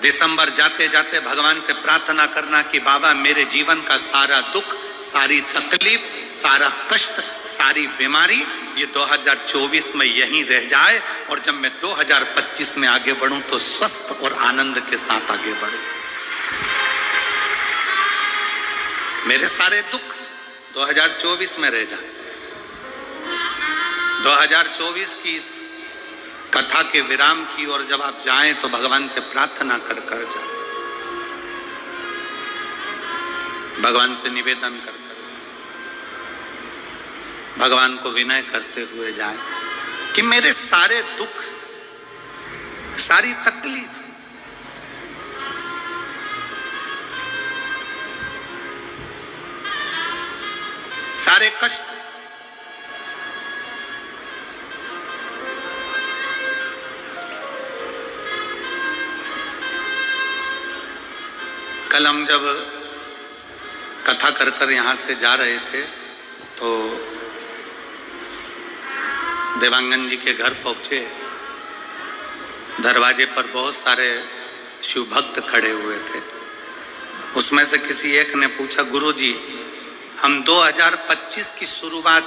दिसंबर जाते जाते भगवान से प्रार्थना करना कि बाबा मेरे जीवन का सारा दुख, सारी तकलीफ, सारा कष्ट, सारी बीमारी ये 2024 में यहीं रह जाए और जब मैं 2025 में आगे बढ़ूं तो स्वस्थ और आनंद के साथ आगे बढ़ूं। मेरे सारे दुख 2024 में रह जाए। 2024 की इस कथा के विराम की ओर जब आप जाएं तो भगवान से प्रार्थना कर कर जाएं, भगवान से निवेदन कर कर जाएं, भगवान को विनय करते हुए जाएं कि मेरे सारे दुख, सारी तकलीफ, सारे कष्ट कल हम जब कथा कर कर यहाँ से जा रहे थे तो देवांगन जी के घर पहुँचे। दरवाजे पर बहुत सारे शिव भक्त खड़े हुए थे। उसमें से किसी एक ने पूछा, गुरुजी हम 2025 की शुरुआत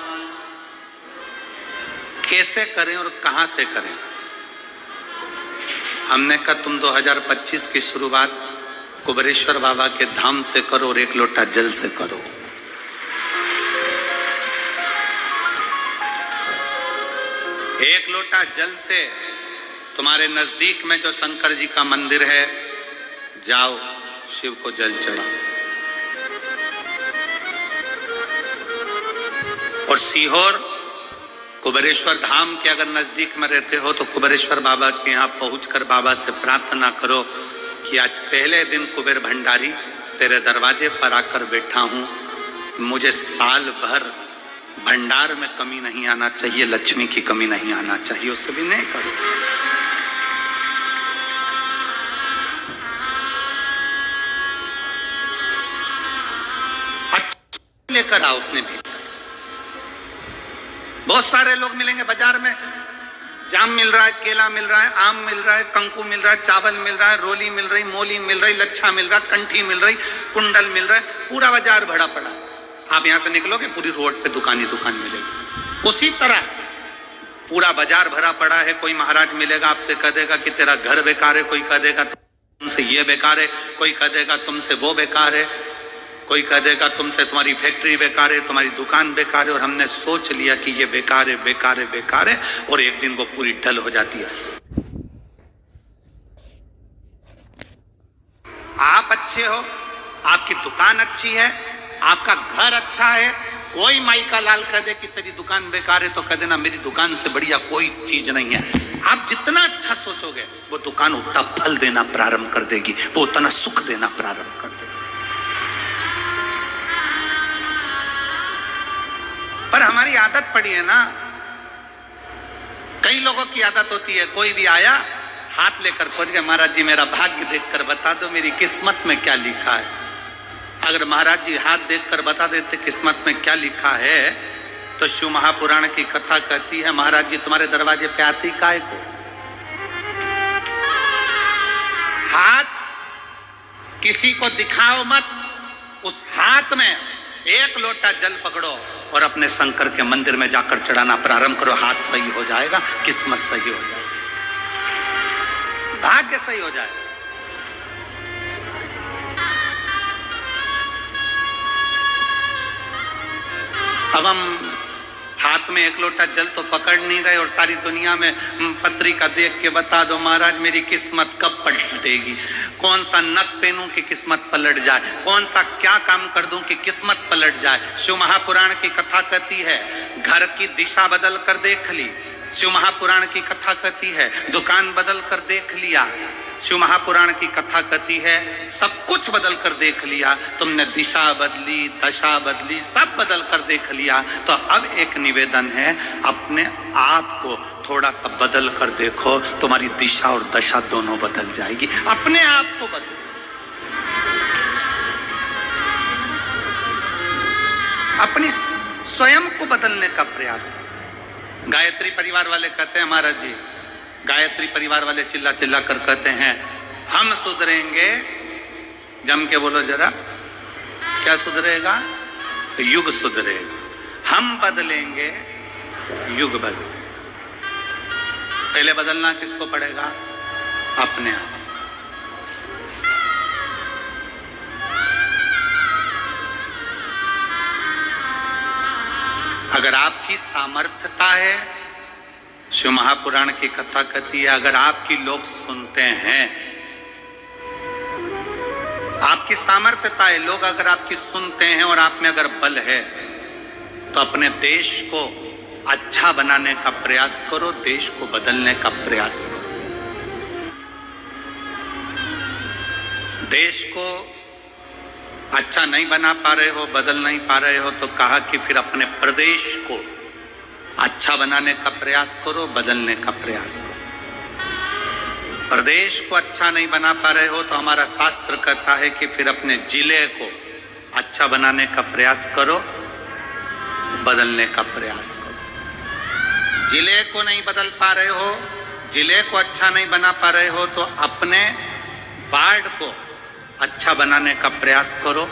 कैसे करें और कहाँ से करें? हमने कहा तुम 2025 की शुरुआत कुबेरेश्वर बाबा के धाम से करो और एक लोटा जल से करो। एक लोटा जल से तुम्हारे नजदीक में जो शंकर जी का मंदिर है, जाओ शिव को जल चढ़ाओ। और सीहोर कुबेरेश्वर धाम के अगर नजदीक में रहते हो तो कुबेरेश्वर बाबा के यहाँ पहुंचकर बाबा से प्रार्थना करो कि आज पहले दिन कुबेर भंडारी तेरे दरवाजे पर आकर बैठा हूं, मुझे साल भर भंडार में कमी नहीं आना चाहिए, लक्ष्मी की कमी नहीं आना चाहिए। उससे भी नहीं करो। अच्छा लेकर आओ अपने भी। बहुत सारे लोग मिलेंगे बाजार में, जाम मिल रहा है, केला मिल रहा है, आम मिल रहा है, कंकु मिल रहा है, चावल मिल रहा है, रोली मिल रही, मोली मिल रही, लच्छा मिल रहा, कंठी मिल रही, कुंडल मिल रहा है, पूरा बाजार भरा पड़ा। आप यहां से निकलोगे पूरी रोड पे दुकान ही दुकान मिलेगी। उसी तरह पूरा बाजार भरा पड़ा है। कोई महाराज मिलेगा आपसे कह देगा कि तेरा घर बेकार है, कोई कह देगा तुमसे ये बेकार है, कोई कह देगा तुमसे वो बेकार है, कोई कह देगा तुमसे तुम्हारी फैक्ट्री बेकार है, तुम्हारी दुकान बेकार है। और हमने सोच लिया कि ये बेकार है, बेकार है, बेकार है, और एक दिन वो पूरी ढल हो जाती है। आप अच्छे हो, आपकी दुकान अच्छी है, आपका घर अच्छा है, कोई माई का लाल कह दे कि तेरी दुकान बेकार है तो कह देना मेरी दुकान से बढ़िया कोई चीज नहीं है। आप जितना अच्छा सोचोगे वो दुकान उतना फल देना प्रारंभ कर देगी, वो उतना सुख देना प्रारंभ कर देगी। पर हमारी आदत पड़ी है ना, कई लोगों की आदत होती है, कोई भी आया हाथ लेकर खोज गए, महाराज जी मेरा भाग्य देखकर बता दो मेरी किस्मत में क्या लिखा है। अगर महाराज जी हाथ देखकर बता देते किस्मत में क्या लिखा है तो शिव महापुराण की कथा कहती है महाराज जी तुम्हारे दरवाजे पे आती काय को। हाथ किसी को दिखाओ मत, उस हाथ में एक लोटा जल पकड़ो और अपने शंकर के मंदिर में जाकर चढ़ाना प्रारंभ करो। हाथ सही हो जाएगा, किस्मत सही हो जाएगी, भाग्य सही हो जाएगा। अब हम हाथ में एक लोटा जल तो पकड़ नहीं रहे और सारी दुनिया में पत्रिका देख के बता दो महाराज मेरी किस्मत कब पलटेगी, कौन सा नक पहनूं कि किस्मत पलट जाए, कौन सा क्या काम कर दूं कि किस्मत पलट जाए। शिव महापुराण की कथा कहती है घर की दिशा बदल कर देख ली, शिव महापुराण की कथा कहती है दुकान बदल कर देख लिया, शिव महापुराण की कथा कहती है सब कुछ बदल कर देख लिया, तुमने दिशा बदली, दशा बदली, सब बदल कर देख लिया। तो अब एक निवेदन है अपने आप को थोड़ा सा बदल कर देखो, तुम्हारी दिशा और दशा दोनों बदल जाएगी। अपने आप को बदलो, अपनी स्वयं को बदलने का प्रयास करो। गायत्री परिवार वाले कहते हैं महाराज जी, गायत्री परिवार वाले चिल्ला चिल्ला कर कहते हैं हम सुधरेंगे, जम के बोलो जरा, क्या सुधरेगा? युग सुधरेगा। हम बदलेंगे, युग बदलेगा। पहले बदलना किसको पड़ेगा? अपने आप। अगर आपकी सामर्थ्यता है, शिव महापुराण की कथा कहती है, अगर आपकी लोग सुनते हैं, आपकी सामर्थ्यता है, लोग अगर आपकी सुनते हैं और आप में अगर बल है, तो अपने देश को अच्छा बनाने का प्रयास करो, देश को बदलने का प्रयास करो। देश को अच्छा नहीं बना पा रहे हो, बदल नहीं पा रहे हो, तो कहा कि फिर अपने प्रदेश को अच्छा बनाने का प्रयास करो, बदलने का प्रयास करो। प्रदेश को अच्छा नहीं बना पा रहे हो तो हमारा शास्त्र कहता है कि फिर अपने जिले को अच्छा बनाने का प्रयास करो, बदलने का प्रयास करो। जिले को नहीं बदल पा रहे हो, जिले को अच्छा नहीं बना पा रहे हो, तो अपने वार्ड को अच्छा बनाने का प्रयास करो,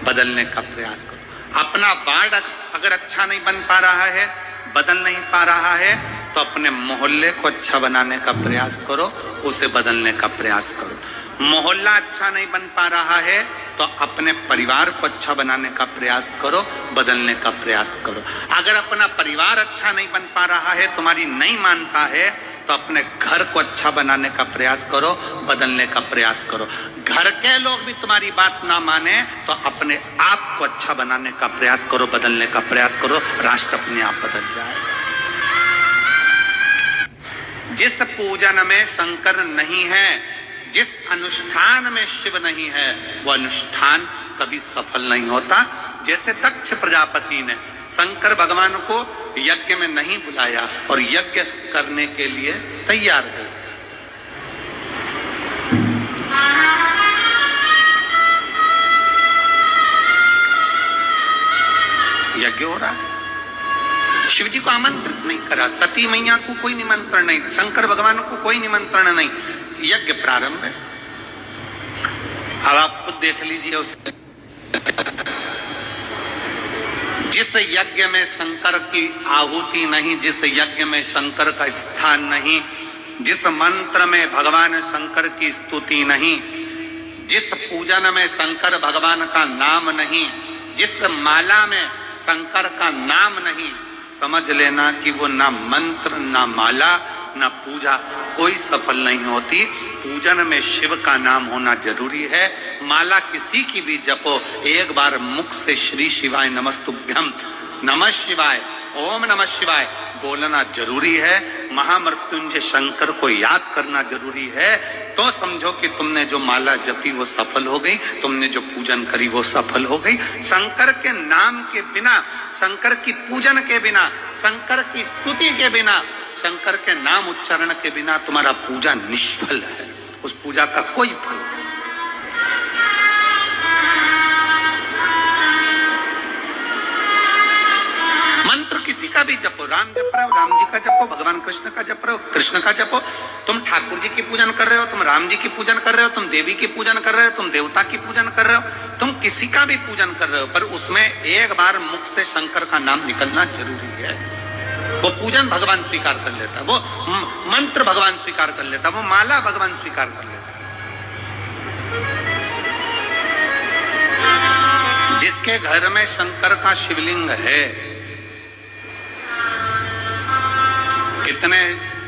बदलने का प्रयास करो। अपना वार्ड अगर अच्छा नहीं बन पा रहा है, बदल नहीं पा रहा है, तो अपने मोहल्ले को अच्छा बनाने का प्रयास करो, उसे बदलने का प्रयास करो। मोहल्ला अच्छा नहीं बन पा रहा है तो अपने परिवार को अच्छा बनाने का प्रयास करो, बदलने का प्रयास करो। अगर अपना परिवार अच्छा नहीं बन पा रहा है, तुम्हारी नहीं मानता है, तो अपने घर को अच्छा बनाने का प्रयास करो, बदलने का प्रयास करो। घर के लोग भी तुम्हारी बात ना माने तो अपने आप को अच्छा बनाने का प्रयास करो, बदलने का प्रयास करो, राष्ट्र अपने आप बदल जाए। जिस पूजन में शंकर नहीं है, जिस अनुष्ठान में शिव नहीं है, वो अनुष्ठान कभी सफल नहीं होता। जैसे दक्ष प्रजापति ने शंकर भगवान को यज्ञ में नहीं बुलाया और यज्ञ करने के लिए तैयार हो, यज्ञ हो रहा है, शिव जी को आमंत्रित नहीं करा, सती मैया को कोई निमंत्रण नहीं, शंकर भगवान को कोई निमंत्रण नहीं, यज्ञ प्रारंभ है। अब आप खुद देख लीजिए, उस जिस यज्ञ में शंकर की आहुति नहीं, जिस यज्ञ में शंकर का स्थान नहीं, जिस मंत्र में भगवान शंकर की स्तुति नहीं, जिस पूजन में शंकर भगवान का नाम नहीं, जिस माला में शंकर का नाम नहीं, समझ लेना कि वो ना मंत्र, ना माला, ना पूजा कोई सफल नहीं होती। पूजन में शिव का नाम होना जरूरी है। माला किसी की भी जपो, एक बार मुख से श्री शिवाय नमस्तुभ्यम, नमः शिवाय, ओम नमः शिवाय बोलना जरूरी है। महामृत्युंजय शंकर को याद करना जरूरी है। तो समझो कि तुमने जो माला जपी वो सफल हो गई, तुमने जो पूजन करी वो सफल हो गई। शंकर के नाम के बिना, शंकर की पूजन के बिना, शंकर की स्तुति के बिना, शंकर के नाम उच्चारण के बिना तुम्हारा पूजा निष्फल है, उस पूजा का कोई फल नहीं। मंत्र किसी का भी जपो, राम जप रहे हो, राम जी का जपो, भगवान कृष्ण का जप रहे हो, कृष्ण का जपो। तुम ठाकुर जी की पूजन कर रहे हो, तुम राम जी की पूजन कर रहे हो, तुम देवी की पूजन कर रहे हो, तुम देवता की पूजन कर रहे हो, तुम किसी का भी पूजन कर रहे हो, पर उसमें एक बार मुख से शंकर का नाम निकलना जरूरी है। वो पूजन भगवान स्वीकार कर लेता, वो मंत्र भगवान स्वीकार कर लेता, वो माला भगवान स्वीकार कर लेता। जिसके घर में शंकर का शिवलिंग है, कितने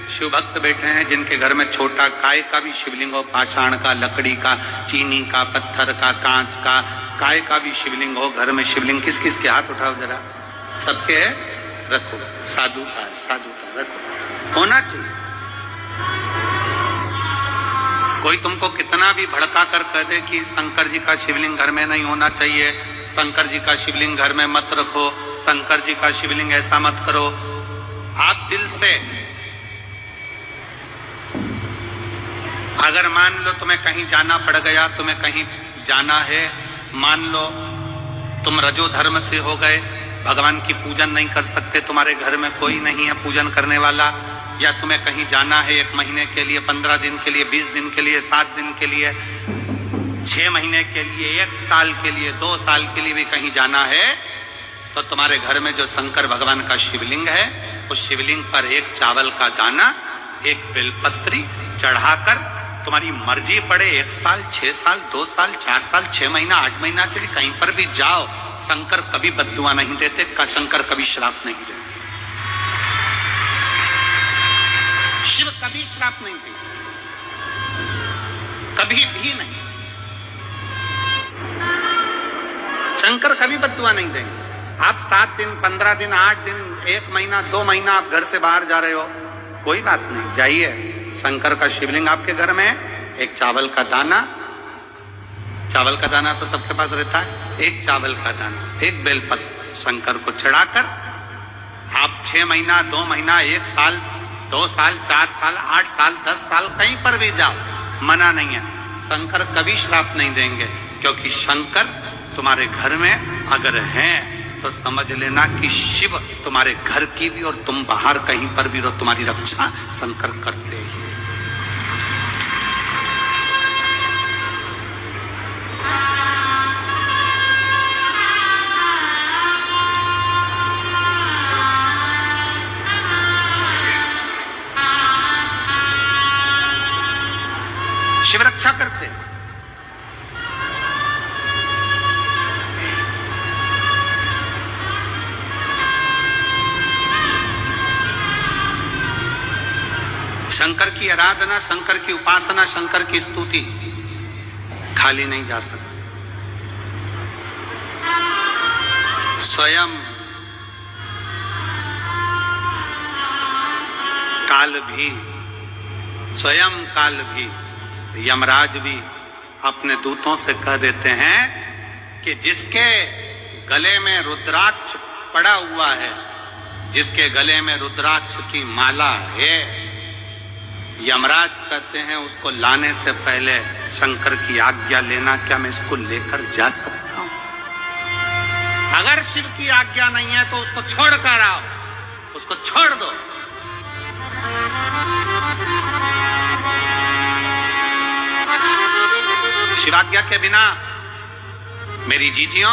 शिव भक्त बैठे हैं जिनके घर में छोटा काय का भी शिवलिंग हो, पाषाण का, लकड़ी का, चीनी का, पत्थर का, कांच का, काय का भी शिवलिंग हो। घर में शिवलिंग किस किस के हाथ उठाओ जरा, सबके है, रखो। साधु का है, साधु का रखो, होना चाहिए। कोई तुमको कितना भी भड़का कर कह दे कि शंकर जी का शिवलिंग घर में नहीं होना चाहिए, शंकर जी का शिवलिंग घर में मत रखो, शंकर जी का शिवलिंग ऐसा मत करो, आप दिल से, अगर मान लो तुम्हें कहीं जाना पड़ गया, तुम्हें कहीं जाना है, मान लो तुम रजो धर्म से हो गए, भगवान की पूजन नहीं कर सकते, तुम्हारे घर में कोई नहीं है पूजन करने वाला, या तुम्हें कहीं जाना है 1 महीने के लिए, 15 दिन के लिए, 20 दिन के लिए, 7 दिन के लिए, 6 महीने के लिए, 1 साल के लिए, 2 साल के लिए भी कहीं जाना है, तो तुम्हारे घर में जो शंकर भगवान का शिवलिंग है, उस शिवलिंग पर एक चावल का दाना, एक बेलपत्री चढ़ाकर तुम्हारी मर्जी पड़े 1 साल, 6 साल, 2 साल, 4 साल, 6 महीना, 8 महीना के लिए कहीं पर भी जाओ, शंकर कभी बद्दुआ नहीं देते, शंकर कभी श्राप नहीं देते, शिव कभी श्राप नहीं देंगे, कभी भी नहीं। शंकर कभी बद्दुआ नहीं देंगे। आप 7 दिन, 15 दिन, 8 दिन, 1 महीना, 2 महीना आप घर से बाहर जा रहे हो, कोई बात नहीं, जाइए, शंकर का शिवलिंग आपके घर में है, एक चावल का दाना, चावल का दाना तो सबके पास रहता है, एक चावल का दाना, एक बेलपत्र शंकर को चढ़ाकर आप 6 महीना, 2 महीना, 1 साल, 2 साल, 4 साल, 8 साल, 10 साल कहीं पर भी जाओ, मना नहीं है, शंकर कभी श्राप नहीं देंगे, क्योंकि शंकर तुम्हारे घर में अगर हैं तो समझ लेना कि शिव तुम्हारे घर की भी और तुम बाहर कहीं पर भी रहो, तुम्हारी रक्षा शंकर करते हैं। शिव रक्षा करते हैं। शंकर की आराधना, शंकर की उपासना, शंकर की स्तुति खाली नहीं जा सकती। स्वयं काल भी, स्वयं काल भी, यमराज भी अपने दूतों से कह देते हैं कि जिसके गले में रुद्राक्ष पड़ा हुआ है, जिसके गले में रुद्राक्ष की माला है, यमराज कहते हैं उसको लाने से पहले शंकर की आज्ञा लेना, क्या मैं इसको लेकर जा सकता हूं? अगर शिव की आज्ञा नहीं है तो उसको छोड़ कर आओ, उसको छोड़ दो। शिवाज्ञा के बिना मेरी जीजियों,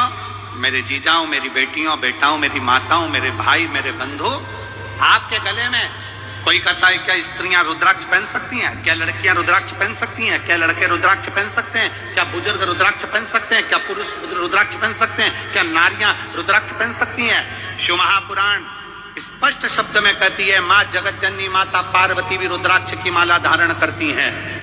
मेरे जीजाओं, मेरी बेटियों, बेटाओं, मेरी माताओं, मेरे भाई, मेरे बंधु, आपके गले में कोई कहता है क्या स्त्रियां रुद्राक्ष पहन सकती हैं? क्या लड़कियां रुद्राक्ष पहन सकती हैं? क्या लड़के रुद्राक्ष पहन सकते हैं? क्या बुजुर्ग रुद्राक्ष पहन सकते हैं? क्या पुरुष रुद्राक्ष पहन सकते हैं? क्या नारियां रुद्राक्ष पहन सकती हैं? शिव महापुराण स्पष्ट शब्द में कहती है, मां जगत जननी माता पार्वती भी रुद्राक्ष की माला धारण करती हैं।